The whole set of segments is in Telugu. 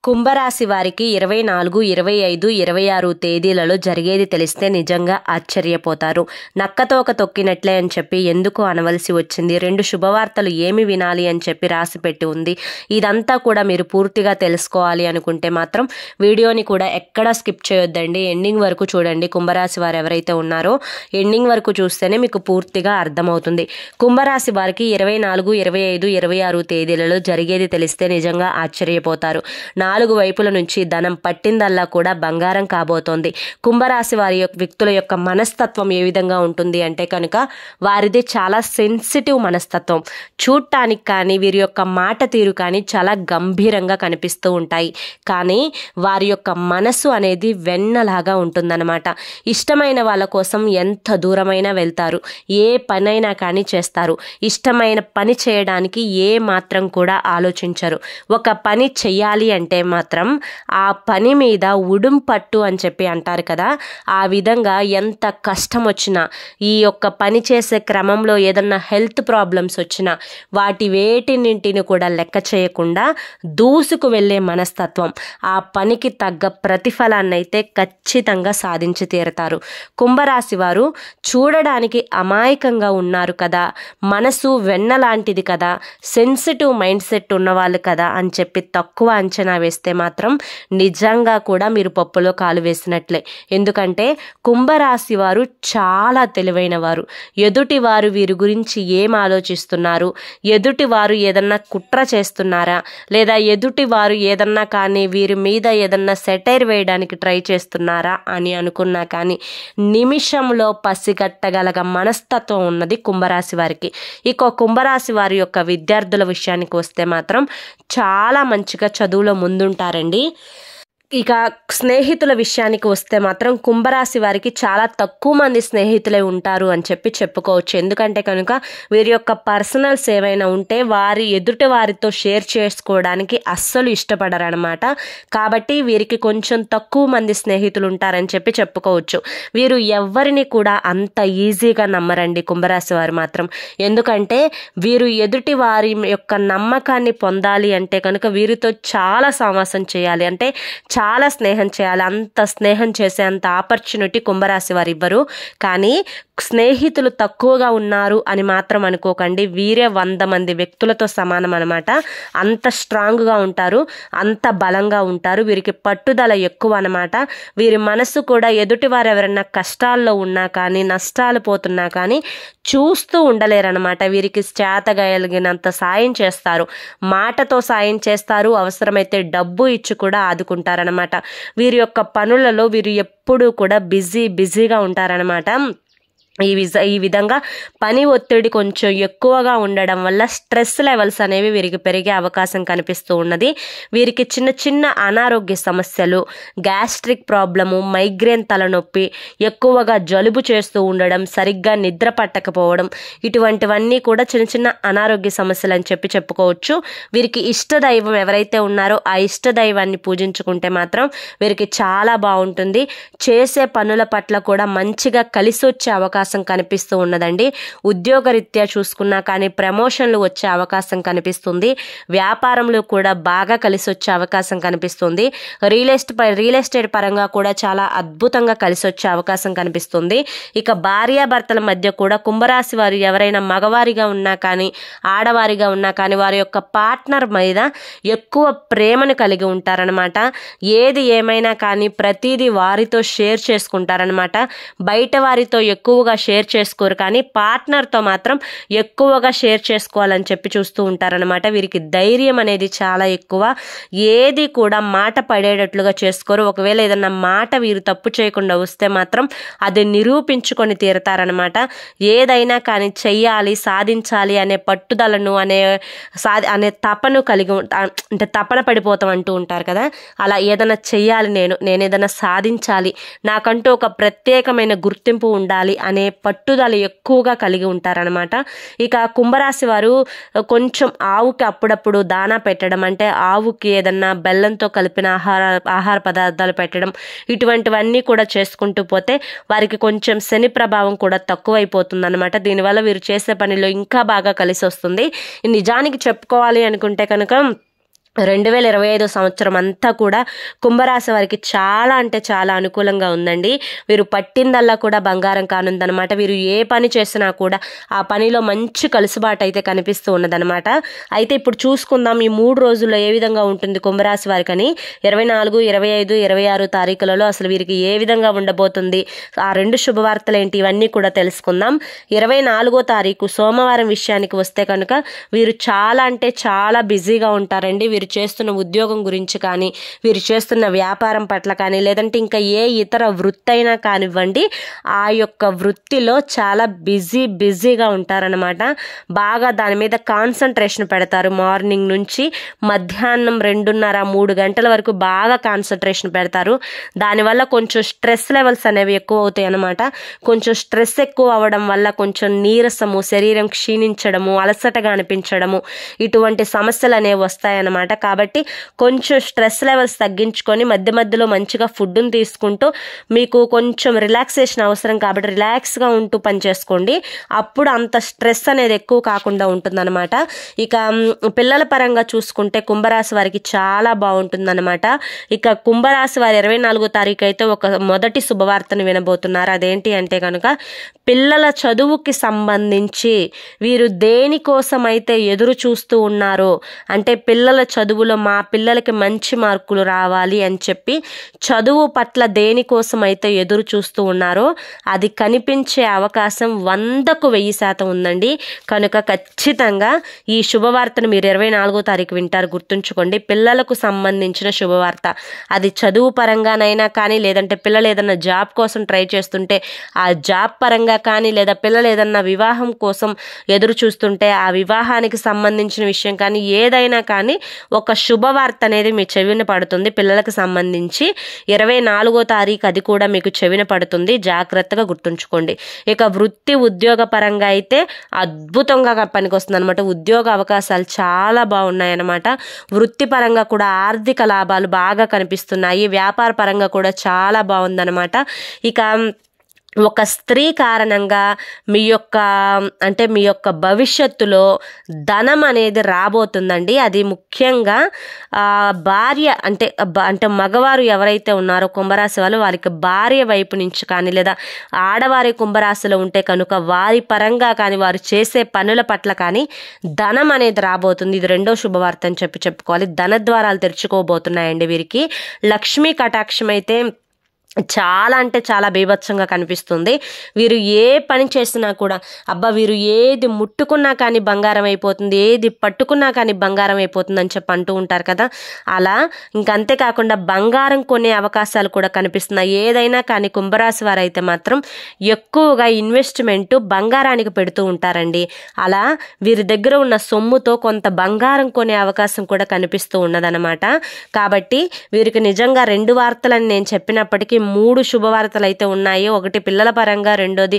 కుంభరాశి వారికి 24, 25, 26 తేదీలలో జరిగేది తెలిస్తే నిజంగా ఆశ్చర్యపోతారు. నక్కతోక తొక్కినట్లే అని చెప్పి ఎందుకు అనవలసి వచ్చింది. 2 శుభవార్తలు ఏమి వినాలి అని చెప్పి రాసిపెట్టి ఉంది. ఇదంతా కూడా మీరు పూర్తిగా తెలుసుకోవాలి అనుకుంటే మాత్రం వీడియోని కూడా ఎక్కడా స్కిప్ చేయొద్దండి. ఎండింగ్ వరకు చూడండి. కుంభరాశి వారు ఎవరైతే ఉన్నారో ఎండింగ్ వరకు చూస్తేనే మీకు పూర్తిగా అర్థమవుతుంది. కుంభరాశి వారికి 24, 25, 26 తేదీలలో జరిగేది తెలిస్తే నిజంగా ఆశ్చర్యపోతారు. 4 వైపుల నుంచి ధనం పట్టిందల్లా కూడా బంగారం కాబోతోంది. కుంభరాశి వారి వ్యక్తుల యొక్క మనస్తత్వం ఏ విధంగా ఉంటుంది అంటే కనుక వారిది చాలా సెన్సిటివ్ మనస్తత్వం. చూడటానికి కానీ వీరి యొక్క మాట తీరు కానీ చాలా గంభీరంగా కనిపిస్తూ ఉంటాయి. కానీ వారి యొక్క మనసు అనేది వెన్నలాగా ఉంటుందన్నమాట. ఇష్టమైన వాళ్ళ కోసం ఎంత దూరమైనా వెళ్తారు. ఏ పనైనా కానీ చేస్తారు. ఇష్టమైన పని చేయడానికి ఏ మాత్రం కూడా ఆలోచించరు. ఒక పని చెయ్యాలి అంటే మాత్రం ఆ పని మీద ఉడుం పట్టు అని చెప్పి అంటారు కదా, ఆ విధంగా ఎంత కష్టం వచ్చినా ఈ యొక్క పని చేసే క్రమంలో ఏదన్నా హెల్త్ ప్రాబ్లమ్స్ వచ్చినా వాటి వేటినింటిని కూడా లెక్క చేయకుండా దూసుకు వెళ్ళే మనస్తత్వం. ఆ పనికి తగ్గ ప్రతిఫలాన్ని అయితే ఖచ్చితంగా సాధించి తీరతారు. కుంభరాశి వారు చూడడానికి అమాయకంగా ఉన్నారు కదా, మనసు వెన్న లాంటిది కదా, సెన్సిటివ్ మైండ్ సెట్ ఉన్నవాళ్ళు కదా అని చెప్పి తక్కువ అంచనా వేస్తే మాత్రం నిజంగా కూడా మీరు పప్పులో కాలు వేసినట్లే. ఎందుకంటే కుంభరాశి వారు చాలా తెలివైన వారు. ఎదుటి వారు వీరి గురించి ఏం ఆలోచిస్తున్నారు, ఎదుటి వారు ఏదన్నా కుట్ర చేస్తున్నారా, లేదా ఎదుటి వారు ఏదన్నా కానీ వీరి మీద ఏదన్నా సెటైర్ వేయడానికి ట్రై చేస్తున్నారా అని అనుకున్నా కానీ నిమిషంలో పసిగట్టగలగ మనస్తత్వం ఉన్నది కుంభరాశి వారికి. ఇక కుంభరాశి వారి యొక్క విద్యార్థుల విషయానికి వస్తే మాత్రం చాలా మంచిగా చదువులో ముందుంటారండి. ఇక స్నేహితుల విషయానికి వస్తే మాత్రం కుంభరాశి వారికి చాలా తక్కువ మంది స్నేహితులే ఉంటారు అని చెప్పి చెప్పుకోవచ్చు. ఎందుకంటే కనుక వీరి యొక్క పర్సనల్స్ ఏవైనా ఉంటే వారి ఎదుటి వారితో షేర్ చేసుకోవడానికి అస్సలు ఇష్టపడరు అనమాట. కాబట్టి వీరికి కొంచెం తక్కువ మంది స్నేహితులు ఉంటారని చెప్పి చెప్పుకోవచ్చు. వీరు ఎవరిని కూడా అంత ఈజీగా నమ్మరండి కుంభరాశి వారు మాత్రం. ఎందుకంటే వీరు ఎదుటి వారి యొక్క నమ్మకాన్ని పొందాలి అంటే కనుక వీరితో చాలా సావాసం చేయాలి, అంటే చాలా స్నేహం చేయాలి. అంత స్నేహం చేసే అంత ఆపర్చునిటీ కుంభరాశి వారు ఇవ్వరు. కానీ స్నేహితులు తక్కువగా ఉన్నారు అని మాత్రం అనుకోకండి. వీరే 100 మంది వ్యక్తులతో సమానం అనమాట. అంత స్ట్రాంగ్గా ఉంటారు, అంత బలంగా ఉంటారు. వీరికి పట్టుదల ఎక్కువ అనమాట. వీరి మనసు కూడా ఎదుటి వారు ఎవరైనా కష్టాల్లో ఉన్నా కానీ నష్టాలు పోతున్నా కానీ చూస్తూ ఉండలేరనమాట. వీరికి చేతగలిగినంత సాయం చేస్తారు, మాటతో సాయం చేస్తారు, అవసరమైతే డబ్బు ఇచ్చి కూడా ఆదుకుంటారనమాట. వీరి యొక్క పనులలో వీరు ఎప్పుడూ కూడా బిజీగా ఉంటారనమాట. ఈ విధంగా పని ఒత్తిడి కొంచెం ఎక్కువగా ఉండడం వల్ల స్ట్రెస్ లెవెల్స్ అనేవి వీరికి పెరిగే అవకాశం కనిపిస్తూ ఉన్నది. వీరికి చిన్న చిన్న అనారోగ్య సమస్యలు, గ్యాస్ట్రిక్ ప్రాబ్లము, మైగ్రేన్ తలనొప్పి, ఎక్కువగా జలుబు చేస్తూ ఉండడం, సరిగ్గా నిద్ర పట్టకపోవడం, ఇటువంటివన్నీ కూడా చిన్న చిన్న అనారోగ్య సమస్యలు అని చెప్పి చెప్పుకోవచ్చు. వీరికి ఇష్టదైవం ఎవరైతే ఉన్నారో ఆ ఇష్టదైవాన్ని పూజించుకుంటే మాత్రం వీరికి చాలా బాగుంటుంది. చేసే పనుల పట్ల కూడా మంచిగా కలిసి వచ్చే అవకాశం కనిపిస్తూ ఉన్నదండి. ఉద్యోగరీత్యా చూసుకున్నా కానీ ప్రమోషన్లు వచ్చే అవకాశం కనిపిస్తుంది. వ్యాపారంలో కూడా బాగా కలిసి వచ్చే అవకాశం కనిపిస్తుంది. రియల్ ఎస్టేట్ పరంగా కూడా చాలా అద్భుతంగా కలిసి వచ్చే అవకాశం కనిపిస్తుంది. ఇక భార్యాభర్తల మధ్య కూడా కుంభరాశి వారు ఎవరైనా మగవారిగా ఉన్నా కానీ ఆడవారిగా ఉన్నా కానీ వారి యొక్క పార్ట్నర్ మీద ఎక్కువ ప్రేమను కలిగి ఉంటారనమాట. ఏది ఏమైనా కానీ ప్రతిదీ వారితో షేర్ చేసుకుంటారనమాట. బయట వారితో ఎక్కువగా షేర్ చేసుకోరు, కానీ పార్ట్నర్తో మాత్రం ఎక్కువగా షేర్ చేసుకోవాలని చెప్పి చూస్తూ ఉంటారనమాట. వీరికి ధైర్యం అనేది చాలా ఎక్కువ. ఏది కూడా మాట పడేటట్లుగా చేసుకోరు. ఒకవేళ ఏదన్నా మాట వీరు తప్పు చేయకుండా వస్తే మాత్రం అది నిరూపించుకొని తీరుతారనమాట. ఏదైనా కానీ చెయ్యాలి, సాధించాలి అనే పట్టుదలను అనే తపను కలిగి అంటే తపన పడిపోతాం అంటూ ఉంటారు కదా, అలా ఏదైనా చెయ్యాలి, నేను ఏదైనా సాధించాలి, నాకంటూ ఒక ప్రత్యేకమైన గుర్తింపు ఉండాలి అనే పట్టుదల ఎక్కువగా కలిగి ఉంటారనమాట. ఇక కుంభరాశి వారు కొంచెం ఆవుకి అప్పుడప్పుడు దానా పెట్టడం, అంటే ఆవుకి ఏదన్నా బెల్లంతో కలిపిన ఆహార పదార్థాలు పెట్టడం, ఇటువంటివన్నీ కూడా చేసుకుంటూ పోతే వారికి కొంచెం శని ప్రభావం కూడా తక్కువైపోతుంది అనమాట. దీనివల్ల వీరు చేసే పనిలో ఇంకా బాగా కలిసి వస్తుంది. నిజానికి చెప్పుకోవాలి అనుకుంటే కనుక 2025 సంవత్సరం అంతా కూడా కుంభరాశి వారికి చాలా అంటే చాలా అనుకూలంగా ఉందండి. వీరు పట్టిందల్లా కూడా బంగారం కానుందనమాట. వీరు ఏ పని చేసినా కూడా ఆ పనిలో మంచి కలుసుబాటు అయితే కనిపిస్తూ ఉన్నదనమాట. అయితే ఇప్పుడు చూసుకుందాం ఈ 3 రోజుల్లో ఏ విధంగా ఉంటుంది కుంభరాశి వారికి అని. 24, 25, 26 తారీఖులలో అసలు వీరికి ఏ విధంగా ఉండబోతుంది, ఆ 2 శుభవార్తలు ఏంటి, ఇవన్నీ కూడా తెలుసుకుందాం. 24వ తారీఖు సోమవారం విషయానికి వస్తే కనుక వీరు చాలా అంటే చాలా బిజీగా ఉంటారండి. వీరు చేస్తున్న ఉద్యోగం గురించి కానీ, వీరు చేస్తున్న వ్యాపారం పట్ల కానీ, లేదంటే ఇంకా ఏ ఇతర వృత్తి అయినా కానివ్వండి, ఆ యొక్క వృత్తిలో చాలా బిజీగా ఉంటారనమాట. బాగా దాని మీద కాన్సన్ట్రేషన్ పెడతారు. మార్నింగ్ నుంచి మధ్యాహ్నం 2:30-3 గంటల వరకు బాగా కాన్సన్ట్రేషన్ పెడతారు. దానివల్ల కొంచెం స్ట్రెస్ లెవెల్స్ అనేవి ఎక్కువ అవుతాయి అన్నమాట. కొంచెం స్ట్రెస్ ఎక్కువ అవ్వడం వల్ల కొంచెం నీరసము, శరీరం క్షీణించడము, అలసటగా అనిపించడము, ఇటువంటి సమస్యలు అనేవి వస్తాయన్నమాట. కాబట్టి కొంచెం స్ట్రెస్ లెవెల్స్ తగ్గించుకొని మధ్యలో మంచిగా ఫుడ్ని తీసుకుంటూ మీకు కొంచెం రిలాక్సేషన్ అవసరం కాబట్టి రిలాక్స్గా ఉంటూ పని చేసుకోండి. అప్పుడు అంత స్ట్రెస్ అనేది ఎక్కువ కాకుండా ఉంటుందన్నమాట. ఇక పిల్లల పరంగా చూసుకుంటే కుంభరాశి వారికి చాలా బాగుంటుందన్నమాట. ఇక కుంభరాశి వారి 24వ తారీఖు అయితే ఒక మొదటి శుభవార్తను వినబోతున్నారు. అదేంటి అంటే కనుక పిల్లల చదువుకి సంబంధించి వీరు దేనికోసం అయితే ఎదురు చూస్తూ ఉన్నారో, అంటే పిల్లల చదువులో మా పిల్లలకి మంచి మార్కులు రావాలి అని చెప్పి చదువు పట్ల దేనికోసం అయితే ఎదురు చూస్తూ ఉన్నారో అది కనిపించే అవకాశం 100కు 1000% ఉందండి. కనుక ఖచ్చితంగా ఈ శుభవార్తను మీరు 24వ తారీఖు వింటారు. గుర్తుంచుకోండి, పిల్లలకు సంబంధించిన శుభవార్త. అది చదువు పరంగానైనా కానీ, లేదంటే పిల్లలు ఏదన్నా జాబ్ కోసం ట్రై చేస్తుంటే ఆ జాబ్ పరంగా కానీ, లేదా పిల్లలు ఏదన్నా వివాహం కోసం ఎదురు చూస్తుంటే ఆ వివాహానికి సంబంధించిన విషయం కానీ, ఏదైనా కానీ ఒక శుభవార్త అనేది మీ చెవిన పడుతుంది. పిల్లలకు సంబంధించి 24వ తారీఖు అది కూడా మీకు చెవిన పడుతుంది. జాగ్రత్తగా గుర్తుంచుకోండి. ఇక వృత్తి ఉద్యోగ పరంగా అయితే అద్భుతంగా పనికొస్తుంది అనమాట. ఉద్యోగ అవకాశాలు చాలా బాగున్నాయన్నమాట. వృత్తి పరంగా కూడా ఆర్థిక లాభాలు బాగా కనిపిస్తున్నాయి. వ్యాపార పరంగా కూడా చాలా బాగుందన్నమాట. ఇక ఒక స్త్రీ కారణంగా మీ యొక్క భవిష్యత్తులో ధనం అనేది రాబోతుందండి. అది ముఖ్యంగా భార్య అంటే మగవారు ఎవరైతే ఉన్నారో కుంభరాశి వాళ్ళు, వారికి భార్య వైపు నుంచి కానీ, లేదా ఆడవారి కుంభరాశిలో ఉంటే కనుక వారి పరంగా కానీ, వారు చేసే పనుల పట్ల కానీ ధనం అనేది రాబోతుంది. ఇది 2వ శుభవార్త అని చెప్పుకోవాలి. ధన ద్వారాలు తెరుచుకోబోతున్నాయండి వీరికి. లక్ష్మీ కటాక్షం అయితే చాలా అంటే చాలా బీభత్సంగా కనిపిస్తుంది. వీరు ఏ పని చేసినా కూడా వీరు ఏది ముట్టుకున్నా కానీ బంగారం అయిపోతుంది, ఏది పట్టుకున్నా కానీ బంగారం అయిపోతుంది అని చెప్పి అంటూ ఉంటారు కదా. అలా ఇంకంతేకాకుండా బంగారం కొనే అవకాశాలు కూడా కనిపిస్తున్నాయి. ఏదైనా కానీ కుంభరాశి వారు అయితే మాత్రం ఎక్కువగా ఇన్వెస్ట్మెంట్ బంగారానికి పెడుతూ ఉంటారండి. అలా వీరి దగ్గర ఉన్న సొమ్ముతో కొంత బంగారం కొనే అవకాశం కూడా కనిపిస్తూ ఉన్నదన్నమాట. కాబట్టి వీరికి నిజంగా 2 వార్తలని నేను చెప్పినప్పటికీ 3 శుభవార్తలు అయితే ఉన్నాయి. ఒకటి పిల్లల పరంగా, రెండోది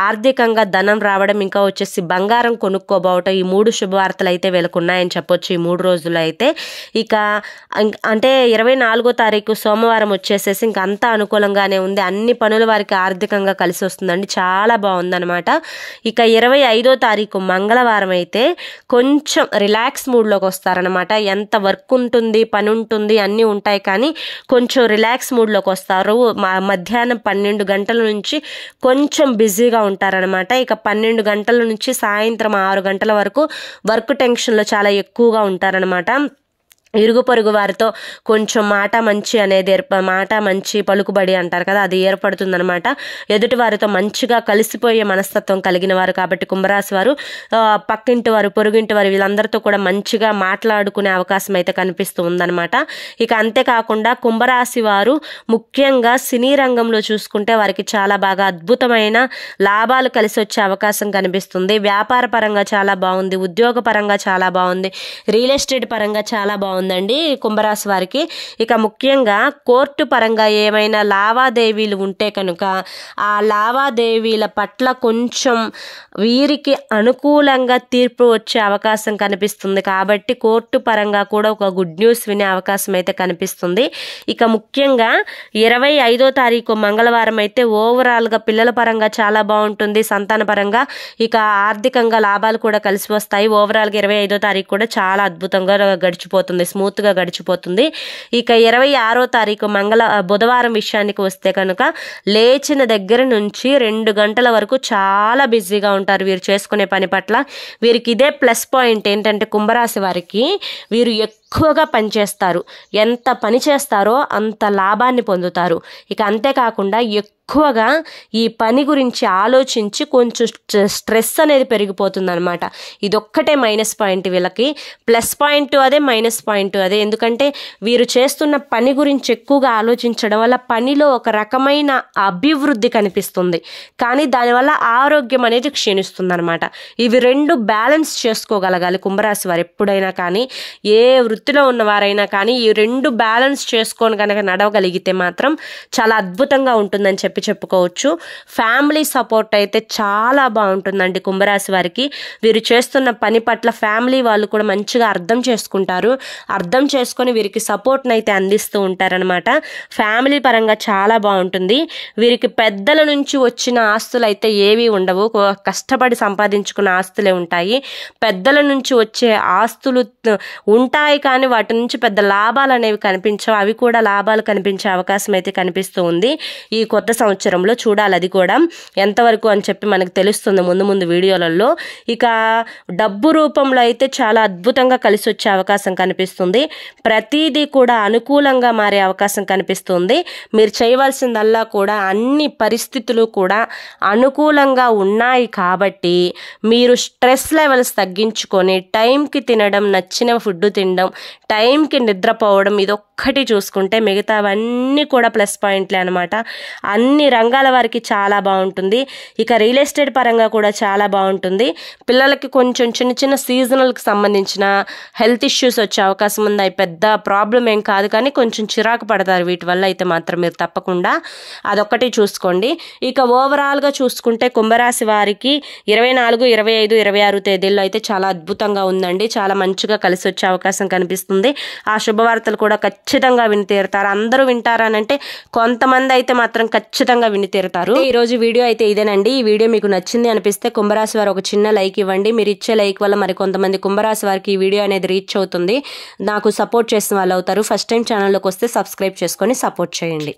ఆర్థికంగా ధనం రావడం, ఇంకా వచ్చేసి బంగారం కొనుక్కోబోవటం. ఈ 3 శుభవార్తలు అయితే వీళ్ళకున్నాయని చెప్పొచ్చు ఈ 3 రోజుల్లో అయితే. ఇక అంటే 24వ తారీఖు సోమవారం వచ్చేసేసి ఇంక అంతా అనుకూలంగానే ఉంది. అన్ని పనులు వారికి ఆర్థికంగా కలిసి వస్తుందండి. చాలా బాగుందనమాట. ఇక 25వ తారీఖు మంగళవారం అయితే కొంచెం రిలాక్స్ మూడ్లోకి వస్తారనమాట. ఎంత వర్క్ ఉంటుంది, పని ఉంటుంది, అన్నీ ఉంటాయి, కానీ కొంచెం రిలాక్స్ మూడ్లోకి వస్తారు. మధ్యాహ్నం 12 గంటల నుంచి కొంచెం బిజీగా ఉంటారనమాట. ఇక 12 గంటల నుంచి సాయంత్రం 6 గంటల వరకు వర్క్ టెన్షన్లో చాలా ఎక్కువగా ఉంటారనమాట. ఇరుగు పొరుగు వారితో కొంచెం మాట మంచి పలుకుబడి అంటారు కదా, అది ఏర్పడుతుందనమాట. ఎదుటి వారితో మంచిగా కలిసిపోయే మనస్తత్వం కలిగిన వారు కాబట్టి కుంభరాశి వారు పక్కింటి వారు, పొరుగింటి వారు వీళ్ళందరితో కూడా మంచిగా మాట్లాడుకునే అవకాశం అయితే కనిపిస్తూ ఉందన్నమాట. ఇక అంతేకాకుండా కుంభరాశి వారు ముఖ్యంగా సినీ రంగంలో చూసుకుంటే వారికి చాలా బాగా అద్భుతమైన లాభాలు కలిసి వచ్చే అవకాశం కనిపిస్తుంది. వ్యాపార పరంగా చాలా బాగుంది, ఉద్యోగ పరంగా చాలా బాగుంది, రియల్ ఎస్టేట్ పరంగా చాలా బాగుంది ఉందండి కుంభరాశి వారికి. ఇక ముఖ్యంగా కోర్టు పరంగా ఏమైనా లావాదేవీలు ఉంటే కనుక ఆ లావాదేవీల పట్ల కొంచెం వీరికి అనుకూలంగా తీర్పు వచ్చే అవకాశం కనిపిస్తుంది. కాబట్టి కోర్టు పరంగా కూడా ఒక గుడ్ న్యూస్ వినే అవకాశం అయితే కనిపిస్తుంది. ఇక ముఖ్యంగా 25వ తారీఖు మంగళవారం అయితే ఓవరాల్గా పిల్లల పరంగా చాలా బాగుంటుంది. సంతాన పరంగా ఇక ఆర్థికంగా లాభాలు కూడా కలిసి వస్తాయి. ఓవరాల్గా 25వ తారీఖు కూడా చాలా అద్భుతంగా గడిచిపోతుంది. స్మూత్గా గడిచిపోతుంది. ఇక 26వ తారీఖు బుధవారం విషయానికి వస్తే కనుక లేచిన దగ్గర నుంచి 2 గంటల వరకు చాలా బిజీగా ఉంటారు వీరు చేసుకునే పని పట్ల. వీరికి ఇదే ప్లస్ పాయింట్ ఏంటంటే కుంభరాశి వారికి వీరు ఎక్కువగా పనిచేస్తారు. ఎంత పని చేస్తారో అంత లాభాన్ని పొందుతారు. ఇక అంతేకాకుండా ఎక్కువగా ఈ పని గురించి ఆలోచించి కొంచెం స్ట్రెస్ అనేది పెరిగిపోతుంది అనమాట. ఇదొక్కటే మైనస్ పాయింట్ వీళ్ళకి. ప్లస్ పాయింట్ అదే, మైనస్ పాయింట్ అదే. ఎందుకంటే వీరు చేస్తున్న పని గురించి ఎక్కువగా ఆలోచించడం వల్ల పనిలో ఒక రకమైన అభివృద్ధి కనిపిస్తుంది, కానీ దానివల్ల ఆరోగ్యం అనేది క్షీణిస్తుంది అనమాట. ఇవి రెండు బ్యాలెన్స్ చేసుకోగలగాలి కుంభరాశి వారు ఎప్పుడైనా కానీ, ఏ వృత్తిలో ఉన్నవారైనా కానీ ఈ రెండు బ్యాలెన్స్ చేసుకొని కనుక నడవగలిగితే మాత్రం చాలా అద్భుతంగా ఉంటుందని చెప్పుకోవచ్చు. ఫ్యామిలీ సపోర్ట్ అయితే చాలా బాగుంటుందండి కుంభరాశి వారికి. వీరు చేస్తున్న పని పట్ల ఫ్యామిలీ వాళ్ళు కూడా మంచిగా అర్థం చేసుకుంటారు. అర్థం చేసుకొని వీరికి సపోర్ట్ని అయితే అందిస్తూ ఉంటారనమాట. ఫ్యామిలీ పరంగా చాలా బాగుంటుంది. వీరికి పెద్దల నుంచి వచ్చిన ఆస్తులు అయితే ఏవి ఉండవు, కష్టపడి సంపాదించుకున్న ఆస్తులే ఉంటాయి. పెద్దల నుంచి వచ్చే ఆస్తులు ఉంటాయి కానీ వాటి నుంచి పెద్ద లాభాలు అనేవి కనిపించవు. అవి కూడా లాభాలు కనిపించే అవకాశం అయితే కనిపిస్తూ ఉంది ఈ కొత్త సంవత్సరంలో. చూడాలి అది కూడా ఎంతవరకు అని చెప్పి మనకు తెలుస్తుంది ముందు వీడియోలలో. ఇక డబ్బు రూపంలో అయితే చాలా అద్భుతంగా కలిసి వచ్చే అవకాశం కనిపిస్తుంది. ప్రతిదీ కూడా అనుకూలంగా మారే అవకాశం కనిపిస్తుంది. మీరు చేయవలసిందల్లా కూడా అన్ని పరిస్థితులు కూడా అనుకూలంగా ఉన్నాయి కాబట్టి మీరు స్ట్రెస్ లెవెల్స్ తగ్గించుకొని టైంకి తినడం, నచ్చిన ఫుడ్ తినడం, టైంకి నిద్రపోవడం, ఇదొక్కటి చూసుకుంటే మిగతావన్నీ కూడా ప్లస్ పాయింట్లే అనమాట. అన్ని రంగాల వారికి చాలా బాగుంటుంది. ఇక రియల్ ఎస్టేట్ పరంగా కూడా చాలా బాగుంటుంది. పిల్లలకి కొంచెం చిన్న సీజనల్కి సంబంధించిన హెల్త్ ఇష్యూస్ వచ్చే అవకాశం ఉంది. అవి పెద్ద ప్రాబ్లం ఏం కాదు, కానీ కొంచెం చిరాకు పడతారు వీటి వల్ల అయితే మాత్రం మీరు తప్పకుండా అదొక్కటి చూసుకోండి. ఇక ఓవరాల్గా చూసుకుంటే కుంభరాశి వారికి 24, 25, 26 తేదీల్లో అయితే చాలా అద్భుతంగా ఉందండి. చాలా మంచిగా కలిసి వచ్చే అవకాశం కనిపిస్తుంది. ఆ శుభవార్తలు కూడా ఖచ్చితంగా విని తీరుతారు. అందరూ వింటారనంటే కొంతమంది అయితే మాత్రం ఖచ్చితంగా విని తీరుతారు. ఈ రోజు వీడియో అయితే ఇదేనండి. ఈ వీడియో మీకు నచ్చింది అనిపిస్తే కుంభరాశి వారు ఒక చిన్న లైక్ ఇవ్వండి. మీరు ఇచ్చే లైక్ వల్ల మరి కొంతమంది కుంభరాశి వారికి ఈ వీడియో అనేది రీచ్ అవుతుంది, నాకు సపోర్ట్ చేసిన వాళ్ళు అవుతారు. ఫస్ట్ టైం ఛానల్లోకి వస్తే సబ్స్క్రైబ్ చేసుకొని సపోర్ట్ చేయండి.